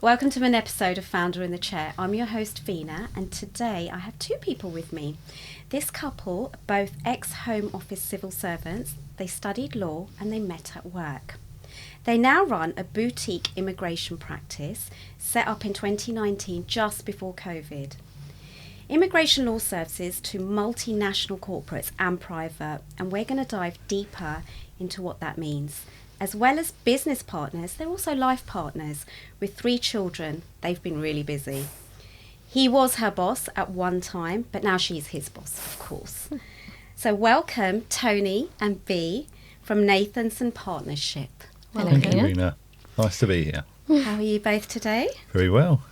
Welcome to an episode of Founder in the Chair. I'm your host, Vina, and today I have two people with me. This couple, both ex-Home Office civil servants, they studied law and they met at work. They now run a boutique immigration practice set up in 2019, just before COVID. Immigration law services to multinational corporates and private, and we're going to dive deeper into what that means. As well as business partners, they're also life partners with 3 children. They've been really busy. He was her boss at one time, but now she's his boss, of course. So welcome, Tony and Bea from Nathanson Partnership. Thank you, Rena. Nice to be here. How are you both today? Very well.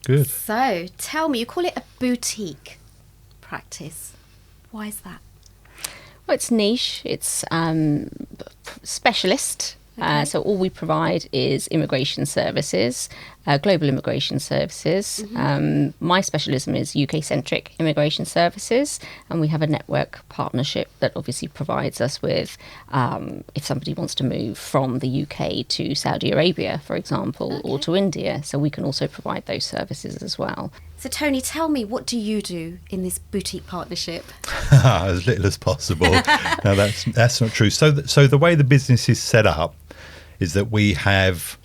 Good. So tell me, you call it a boutique practice. Why is that? Well, it's niche. It's specialist. Okay. So all we provide is immigration services, global immigration services. My specialism is UK-centric immigration services, and we have a network partnership that obviously provides us with, if somebody wants to move from the UK to Saudi Arabia, for example, or to India. So we can also provide those services as well. So Tony, tell me, what do you do in this boutique partnership? As little as possible. No, that's not true. So the way the business is set up is that we have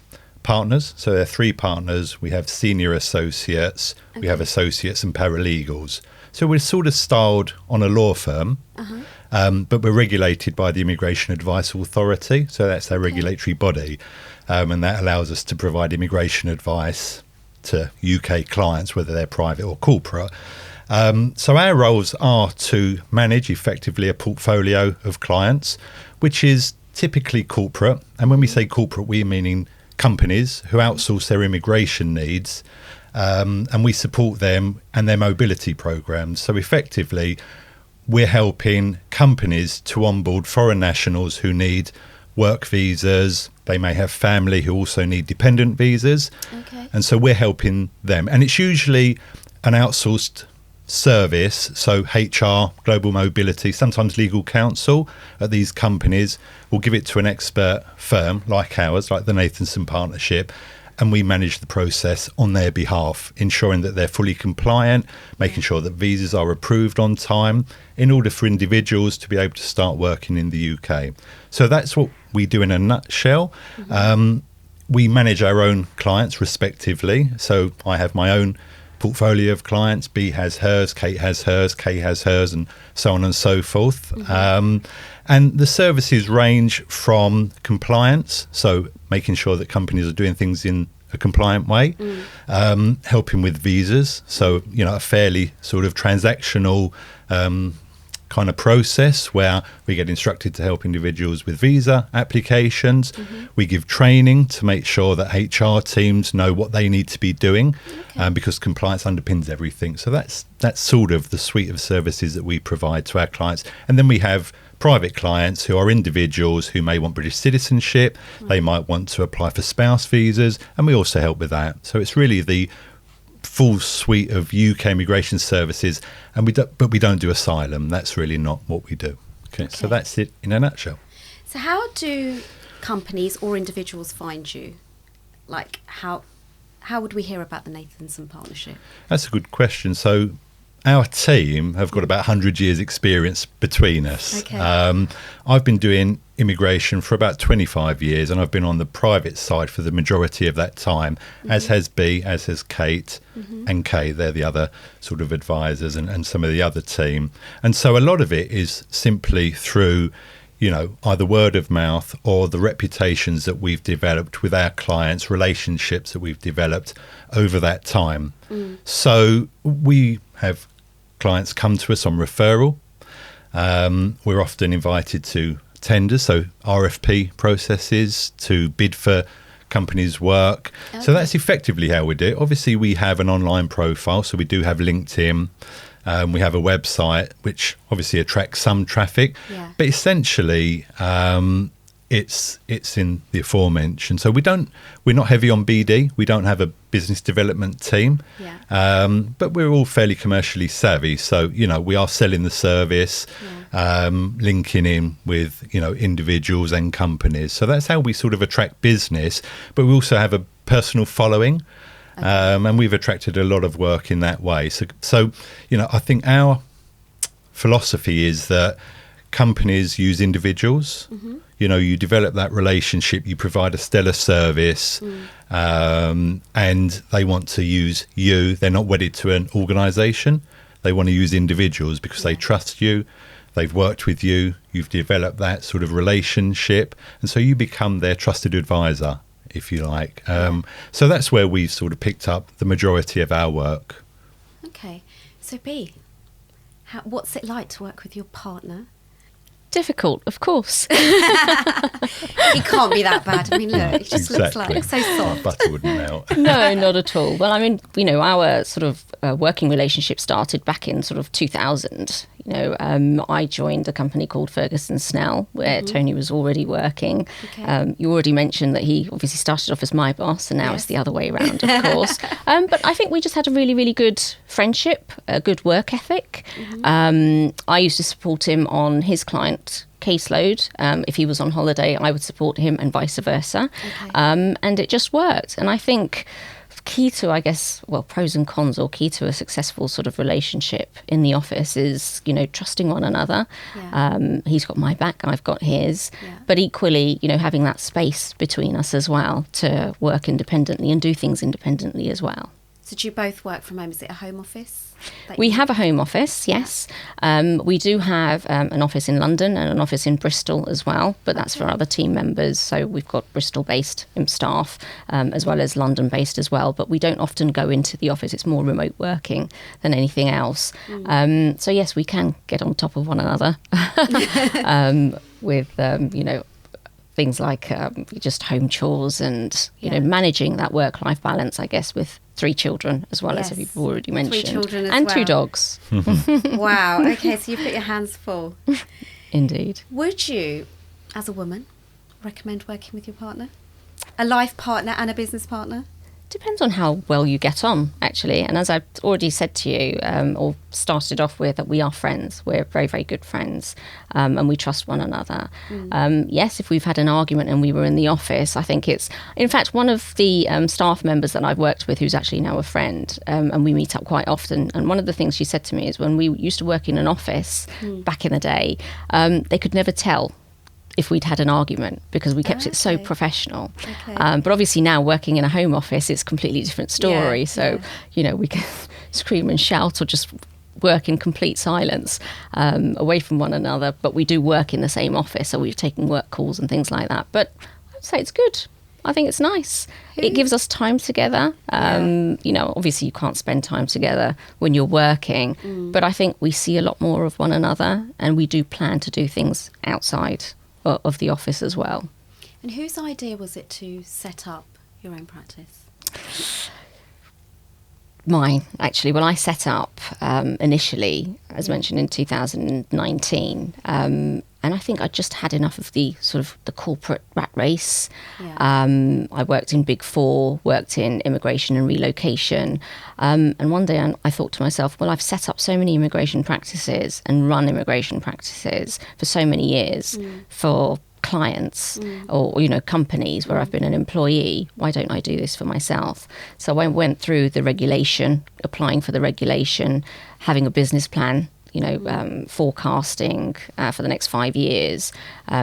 partners. So there are 3 partners. We have senior associates, we have associates and paralegals. So we're sort of styled on a law firm, but we're regulated by the Immigration Advice Authority. So that's our regulatory body, and that allows us to provide immigration advice to UK clients, whether they're private or corporate. So our roles are to manage effectively a portfolio of clients, which is typically corporate. And when we say corporate, we're meaning companies who outsource their immigration needs, and we support them and their mobility programs. So effectively, we're helping companies to onboard foreign nationals who need work visas. They may have family who also need dependent visas. Okay. And so we're helping them. And it's usually an outsourced service, so HR, global mobility, sometimes legal counsel at these companies will give it to an expert firm like ours, like the Nathanson Partnership, and we manage the process on their behalf, ensuring that they're fully compliant, making sure that visas are approved on time in order for individuals to be able to start working in the UK. So that's what we do in a nutshell. We manage our own clients respectively. So I have my own portfolio of clients. Bea has hers, Kate has hers, Kay has hers, and so on and so forth. And the services range from compliance, so making sure that companies are doing things in a compliant way, helping with visas, so a fairly sort of transactional kind of process where we get instructed to help individuals with visa applications. We give training to make sure that HR teams know what they need to be doing, because compliance underpins everything. So that's sort of the suite of services that we provide to our clients. And then we have private clients who are individuals who may want British citizenship. They might want to apply for spouse visas, and we also help with that. So it's really the full suite of UK immigration services, and we don't do asylum. That's really not what we do. Okay, so that's it in a nutshell. So how do companies or individuals find you? Like how would we hear about the Nathanson Partnership? That's a good question. So our team have got about 100 years experience between us. Okay. I've been doing immigration for about 25 years, and I've been on the private side for the majority of that time, as has Bea, as has Kate, and Kay. They're the other sort of advisors and some of the other team. And so a lot of it is simply through, either word of mouth or the reputations that we've developed with our clients, relationships that we've developed over that time. So we have clients come to us on referral. We're often invited to tenders, so RFP processes to bid for companies' work. So that's effectively how we do it. Obviously, we have an online profile, so we do have LinkedIn. We have a website, which obviously attracts some traffic. But essentially, it's in the aforementioned. So we're not heavy on BD. We don't have a business development team, but we're all fairly commercially savvy. So we are selling the service, linking in with individuals and companies. So that's how we sort of attract business. But we also have a personal following, and we've attracted a lot of work in that way. So I think our philosophy is that companies use individuals. You develop that relationship, you provide a stellar service, and they want to use you. They're not wedded to an organisation. They want to use individuals because they trust you, they've worked with you, you've developed that sort of relationship, and so you become their trusted advisor, if you like. So that's where we've sort of picked up the majority of our work. Okay, so B, what's it like to work with your partner? Difficult, of course. He can't be that bad. I mean, look, it just looks like so soft. Butter wouldn't melt. No, not at all. Well, I mean, our sort of working relationship started back in sort of 2000. I joined a company called Ferguson Snell, where Tony was already working. Okay. You already mentioned that he obviously started off as my boss, and now it's the other way around, of course. But I think we just had a really, really good friendship, a good work ethic. I used to support him on his client caseload. If he was on holiday, I would support him, and vice versa. Okay. And it just worked. And I think key to, pros and cons, or key to a successful sort of relationship in the office is, trusting one another. He's got my back, I've got his. But equally, having that space between us as well to work independently and do things independently as well. So do you both work from home? Is it a home office? We have a home office, yes. We do have an office in London and an office in Bristol as well, but that's for other team members. So we've got Bristol-based staff as well as London-based as well, but we don't often go into the office. It's more remote working than anything else. So yes, we can get on top of one another with, things like just home chores and, managing that work-life balance, I guess, with 3 children as well, as you've already mentioned. 3 children as and well. 2 dogs. Wow. Okay, so you've got your hands full. Indeed. Would you, as a woman, recommend working with your partner? A life partner and a business partner? Depends on how well you get on, actually. And as I've already said to you, or started off with, that we are friends. We're very, very good friends, and we trust one another. Yes, if we've had an argument and we were in the office, I think it's... In fact, one of the staff members that I've worked with, who's actually now a friend, and we meet up quite often, and one of the things she said to me is when we used to work in an office back in the day, they could never tell if we'd had an argument because we kept it so professional. But obviously now working in a home office, it's a completely different story. We can scream and shout or just work in complete silence away from one another. But we do work in the same office, so we've taken work calls and things like that. But I'd say it's good. I think it's nice. It gives us time together. Obviously you can't spend time together when you're working, but I think we see a lot more of one another, and we do plan to do things outside of the office as well. And whose idea was it to set up your own practice? Mine, actually. Well, I set up initially, as mentioned, in 2019, and I think I just had enough of the corporate rat race. I worked in Big Four, worked in immigration and relocation, and one day I thought to myself, well, I've set up so many immigration practices and run immigration practices for so many years for clients or companies where I've been an employee. Why don't I do this for myself? So I went through the regulation, applying for the regulation, having a business plan, forecasting for the next 5 years,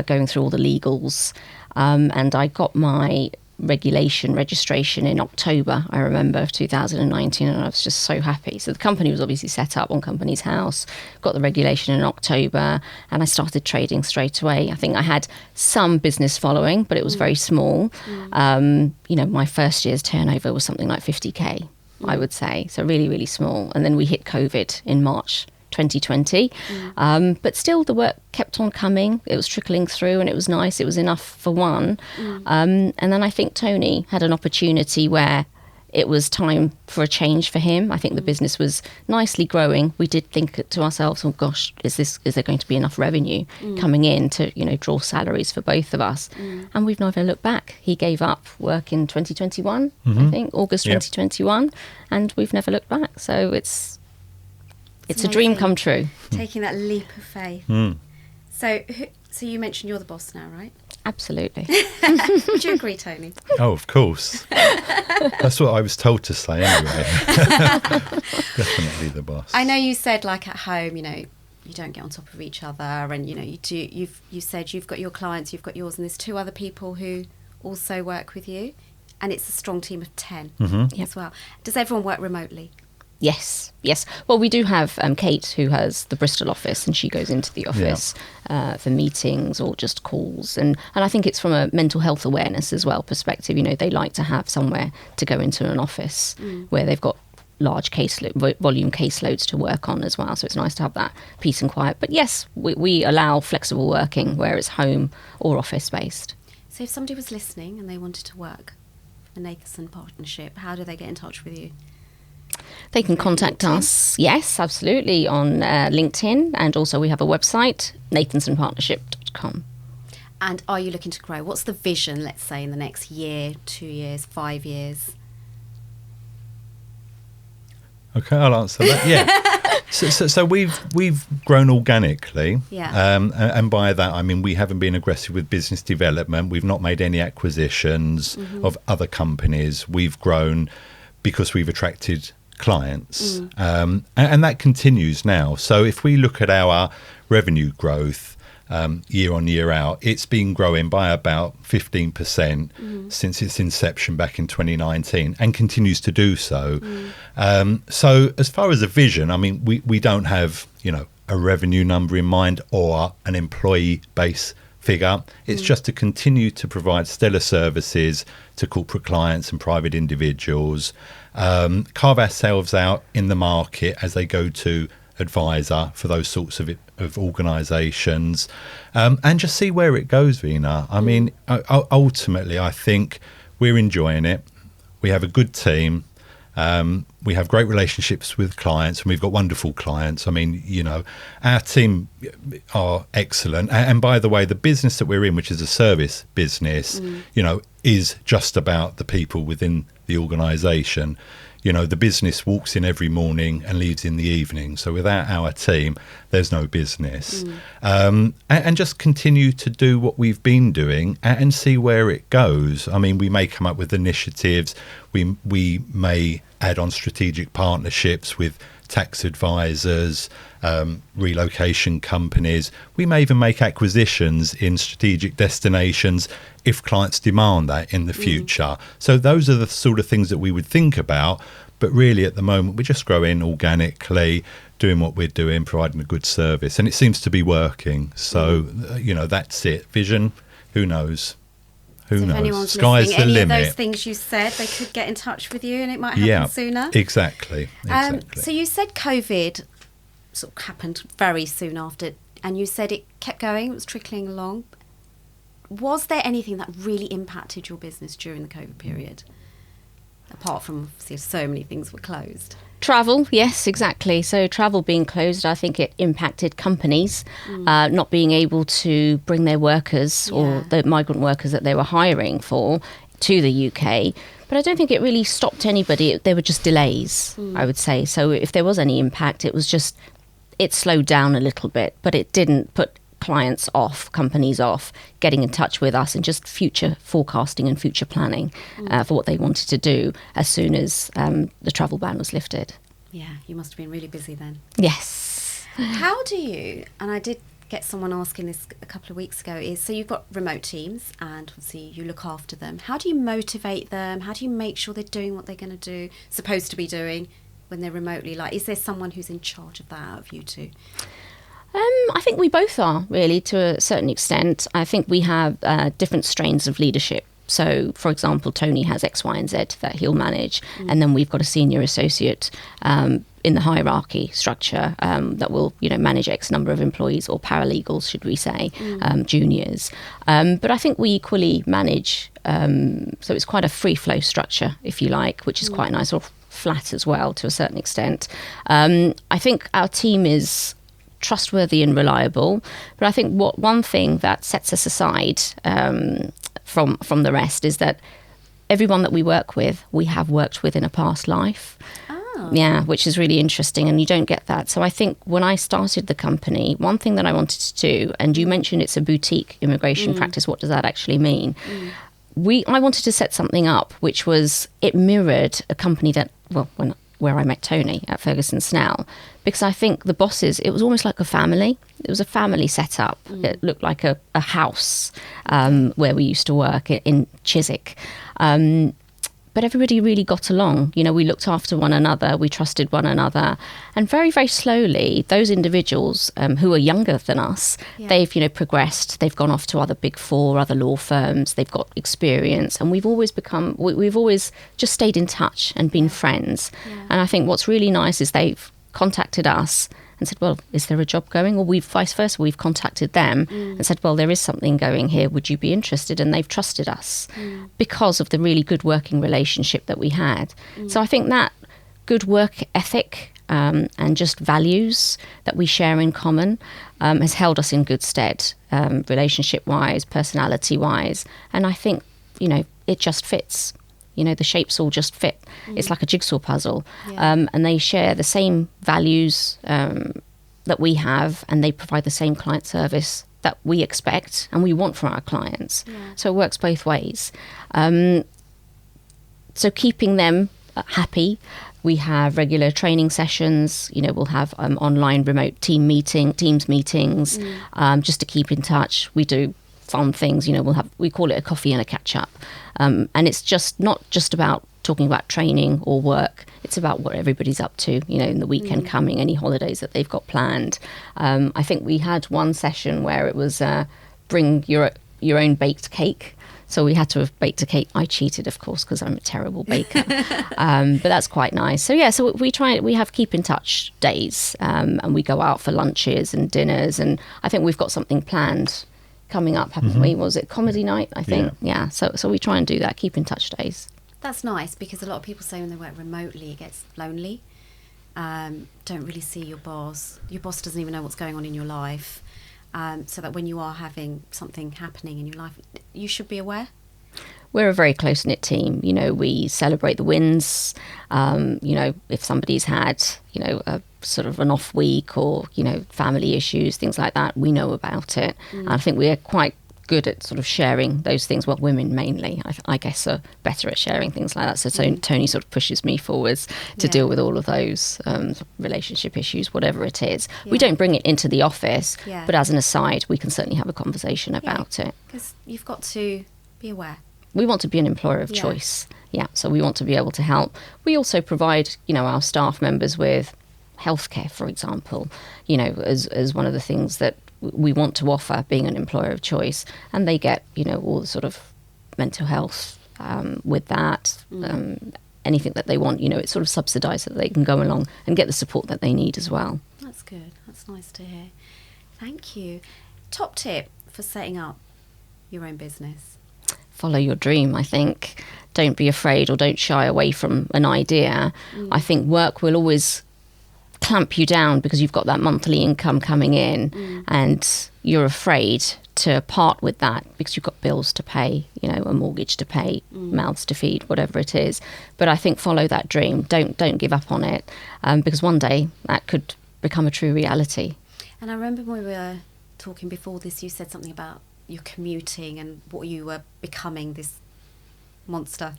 going through all the legals, and I got my registration in October, I remember, of 2019, and I was just so happy. So the company was obviously set up on Companies House, got the regulation in October, and I started trading straight away. I think I had some business following, but it was very small. My first year's turnover was something like 50k, I would say, so really, really small. And then we hit COVID in March 2020, but still the work kept on coming. It was trickling through, and it was nice. It was enough for one. And then I think Tony had an opportunity where it was time for a change for him. I think the business was nicely growing. We did think to ourselves, oh gosh, is there going to be enough revenue coming in to, draw salaries for both of us? And we've never looked back. He gave up work in 2021, I think, August 2021, and we've never looked back. So it's a dream come true. Taking that leap of faith. So you mentioned you're the boss now, right? Absolutely. Would you agree, Tony? Oh, of course. That's what I was told to say anyway. Definitely the boss. I know you said, like, at home, you don't get on top of each other, and you do. You said you've got your clients, you've got yours, and there's 2 other people who also work with you, and it's a strong team of 10 as well. Does everyone work remotely? Yes. Well, we do have Kate, who has the Bristol office, and she goes into the office for meetings or just calls. And I think it's from a mental health awareness as well perspective. They like to have somewhere to go into an office where they've got large volume caseloads to work on as well. So it's nice to have that peace and quiet. But yes, we allow flexible working where it's home or office based. So if somebody was listening and they wanted to work for the Nathanson Partnership, how do they get in touch with you? They can contact us, yes, absolutely, on LinkedIn, and also we have a website, nathansonpartnership.com. And are you looking to grow? What's the vision, let's say, in the next year, 2 years, 5 years? Okay, I'll answer that. Yeah. So we've grown organically. Yeah. And by that, I mean, we haven't been aggressive with business development. We've not made any acquisitions of other companies. We've grown because we've attracted clients. And that continues now. So if we look at our revenue growth year on year out, it's been growing by about 15% since its inception back in 2019, and continues to do so. So as far as a vision, I mean, we don't have, a revenue number in mind or an employee base figure. It's just to continue to provide stellar services to corporate clients and private individuals, carve ourselves out in the market as they go to advisor for those sorts of organisations, and just see where it goes, Vina. I mean, ultimately, I think we're enjoying it. We have a good team. We have great relationships with clients, and we've got wonderful clients. I mean, our team are excellent. And by the way, the business that we're in, which is a service business, is just about the people within the organisation. The business walks in every morning and leaves in the evening. So without our team, there's no business. And just continue to do what we've been doing and see where it goes. I mean, we may come up with initiatives. We may add on strategic partnerships with tax advisors, relocation companies. We may even make acquisitions in strategic destinations if clients demand that in the future. So those are the sort of things that we would think about. But really, at the moment, we're just growing organically, doing what we're doing, providing a good service. And it seems to be working. So, that's it. Vision, who knows? Who knows? If anyone's Sky's listening, the limit. any of those things you said, they could get in touch with you and it might happen sooner. Exactly. So you said COVID sort of happened very soon after, and you said it kept going, it was trickling along. Was there anything that really impacted your business during the COVID period? Apart from, obviously, so many things were closed. Travel, yes, exactly. So travel being closed, I think it impacted companies not being able to bring their workers or the migrant workers that they were hiring for to the UK. But I don't think it really stopped anybody. There were just delays, I would say. So if there was any impact, it slowed down a little bit, but it didn't put clients off, companies off, getting in touch with us and just future forecasting and future planning for what they wanted to do as soon as the travel ban was lifted. Yeah, you must have been really busy then. Yes. How do you, and I did get someone asking this a couple of weeks ago, is so you've got remote teams and obviously you look after them. How do you motivate them? How do you make sure they're doing what they're going to do, supposed to be doing when they're remotely? Like, is there someone who's in charge of that out of you two? I think we both are, really, to a certain extent. I think we have different strains of leadership. So, for example, Tony has X, Y, and Z that he'll manage. And then we've got a senior associate in the hierarchy structure that will, manage X number of employees, or paralegals, should we say, juniors. But I think we equally manage, so it's quite a free flow structure, if you like, which is quite nice, or flat as well to a certain extent. I think our team is trustworthy and reliable, but I think one thing that sets us aside from the rest is that everyone that we work with, we have worked with in a past life. Oh. Yeah, which is really interesting, and you don't get that. So I think when I started the company, one thing that I wanted to do, and you mentioned it's a boutique immigration practice, what does that actually mean? I wanted to set something up which it mirrored a company that, where I met Tony at Ferguson Snell, because I think the bosses, it was almost like a family. It was a family setup. It looked like a house where we used to work in Chiswick. But everybody really got along. We looked after one another, we trusted one another. And very, very slowly, those individuals who are younger than us, they've, progressed. They've gone off to other Big Four, other law firms. They've got experience. And we've always just stayed in touch and been friends. Yeah. And I think what's really nice is they've contacted us and said, well, is there a job going? Or vice versa, we've contacted them and said, well, there is something going here. Would you be interested? And they've trusted us because of the really good working relationship that we had. So I think that good work ethic and just values that we share in common has held us in good stead, relationship-wise, personality-wise. And I think, it just fits. The shapes all just fit. It's like a jigsaw puzzle. Yeah. And they share the same values that we have, and they provide the same client service that we expect and we want from our clients. Yeah. So it works both ways. So keeping them happy, we have regular training sessions. We'll have online remote teams meetings just to keep in touch. We do fun things, we call it a coffee and a catch up. And it's just not just about talking about training or work. It's about what everybody's up to, in the weekend coming, any holidays that they've got planned. I think we had one session where it was bring your own baked cake. So we had to have baked a cake. I cheated, of course, because I'm a terrible baker. But that's quite nice. So we have keep in touch days, and we go out for lunches and dinners. And I think we've got something planned coming up, haven't we? Was it comedy night, I think? Yeah. So we try and do that, keep in touch days. That's nice, because a lot of people say when they work remotely it gets lonely. Don't really see your boss. Your boss doesn't even know what's going on in your life. So that when you are having something happening in your life, you should be aware. We're a very close-knit team. We celebrate the wins. If somebody's had, a sort of an off week or, family issues, things like that, we know about it. And I think we're quite good at sort of sharing those things. Well, women mainly, I guess, are better at sharing things like that. So Tony sort of pushes me forwards to deal with all of those relationship issues, whatever it is. Yeah. We don't bring it into the office, but as an aside, we can certainly have a conversation about it. Because you've got to be aware. We want to be an employer of choice. Yeah, so we want to be able to help. We also provide, our staff members with healthcare, for example, as one of the things that we want to offer, being an employer of choice. And they get, all the sort of mental health with that, anything that they want, it's sort of subsidised so that they can go along and get the support that they need as well. That's good. That's nice to hear. Thank you. Top tip for setting up your own business? Follow your dream, I think. Don't be afraid or don't shy away from an idea. I think work will always clamp you down because you've got that monthly income coming in and you're afraid to part with that because you've got bills to pay, a mortgage to pay, mouths to feed, whatever it is. But I think follow that dream. Don't give up on it because one day that could become a true reality. And I remember when we were talking before this, you said something about your commuting and what you were becoming, this monster.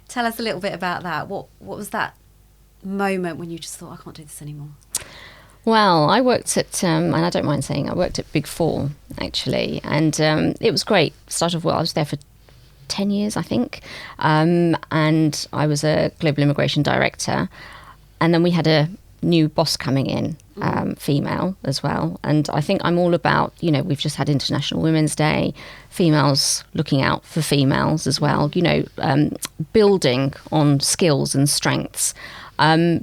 Tell us a little bit about that. What was that moment when you just thought, I can't do this anymore? Well, I worked at, and I don't mind saying, I worked at Big Four, actually. And it was great. Started well, I was there for 10 years, I think. And I was a global immigration director. And then we had a new boss coming in, female as well. And I think I'm all about, we've just had International Women's Day, females looking out for females as well, building on skills and strengths.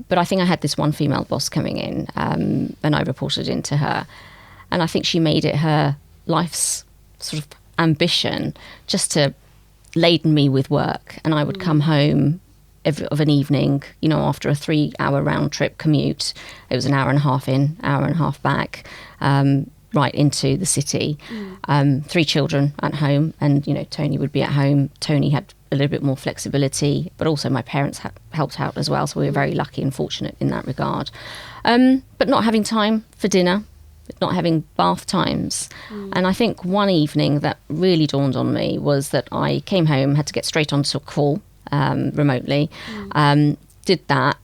But I think I had this one female boss coming in, and I reported into her. And I think she made it her life's sort of ambition just to laden me with work. And I would come home of an evening, after a 3-hour round trip commute. It was an hour and a half in, hour and a half back, right into the city. 3 children at home, and Tony would be at home. Tony had a little bit more flexibility, but also my parents helped out as well, so we were very lucky and fortunate in that regard. But not having time for dinner, not having bath times. And I think one evening that really dawned on me was that I came home, had to get straight onto a call remotely, did that,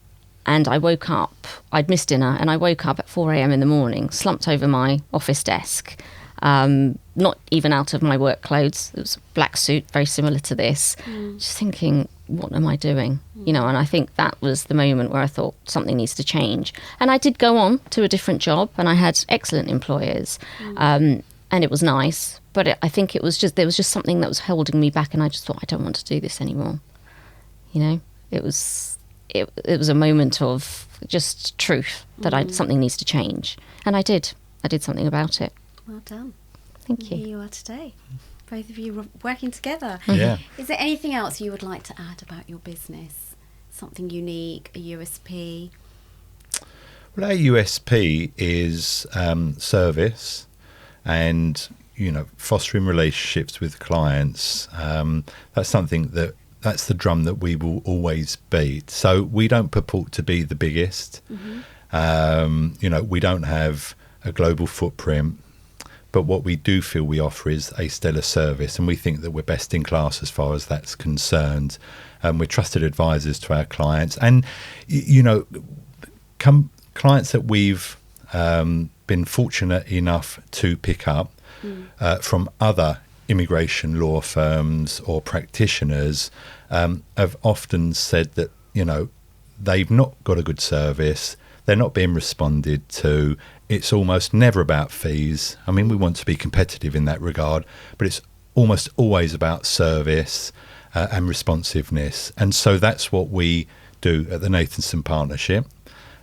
and I woke up, I'd missed dinner, and I woke up at 4 a.m. in the morning, slumped over my office desk, not even out of my work clothes. It was a black suit, very similar to this, just thinking, what am I doing? And I think that was the moment where I thought something needs to change. And I did go on to a different job, and I had excellent employers, and it was nice, but I think there was just something that was holding me back, and I just thought, I don't want to do this anymore. It was a moment of just truth that something needs to change, and I did something about it. Well done. Thank you. Here you are today, both of you working together. Yeah. Is there anything else you would like to add about your business? Something unique, a USP? Well, our USP is service and, fostering relationships with clients. That's something that's the drum that we will always beat. So we don't purport to be the biggest. We don't have a global footprint. But what we do feel we offer is a stellar service, and we think that we're best in class as far as that's concerned. We're trusted advisors to our clients, and clients that we've been fortunate enough to pick up from other immigration law firms or practitioners have often said that they've not got a good service, they're not being responded to. It's almost never about fees. I mean, we want to be competitive in that regard, but it's almost always about service and responsiveness. And so that's what we do at the Nathanson Partnership.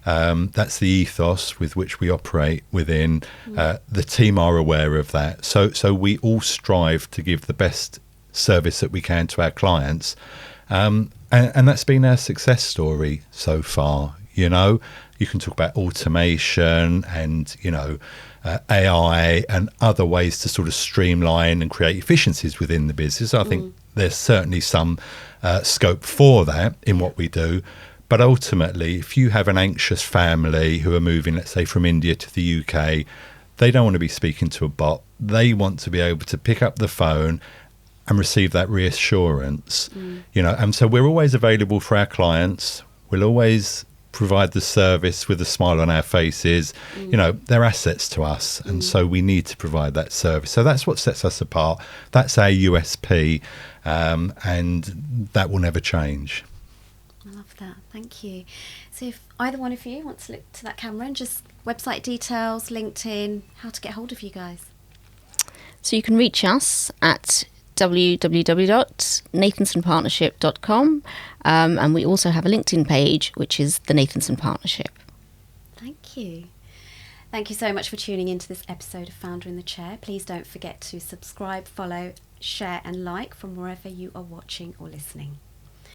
That's the ethos with which we operate within. The team are aware of that. So we all strive to give the best service that we can to our clients. And that's been our success story so far. You can talk about automation and, AI and other ways to sort of streamline and create efficiencies within the business. I think there's certainly some scope for that in what we do. But ultimately, if you have an anxious family who are moving, let's say, from India to the UK, they don't want to be speaking to a bot. They want to be able to pick up the phone and receive that reassurance, And so we're always available for our clients. We'll always provide the service with a smile on our faces. They're assets to us, and so we need to provide that service. So that's what sets us apart. That's our USP, and that will never change. I love that. Thank you. So if either one of you wants to look to that camera and just website details, LinkedIn, how to get hold of you guys. So you can reach us at www.nathansonpartnership.com, and we also have a LinkedIn page, which is the Nathanson Partnership. Thank you. Thank you so much for tuning into this episode of Founder in the Chair. Please don't forget to subscribe, follow, share and like from wherever you are watching or listening.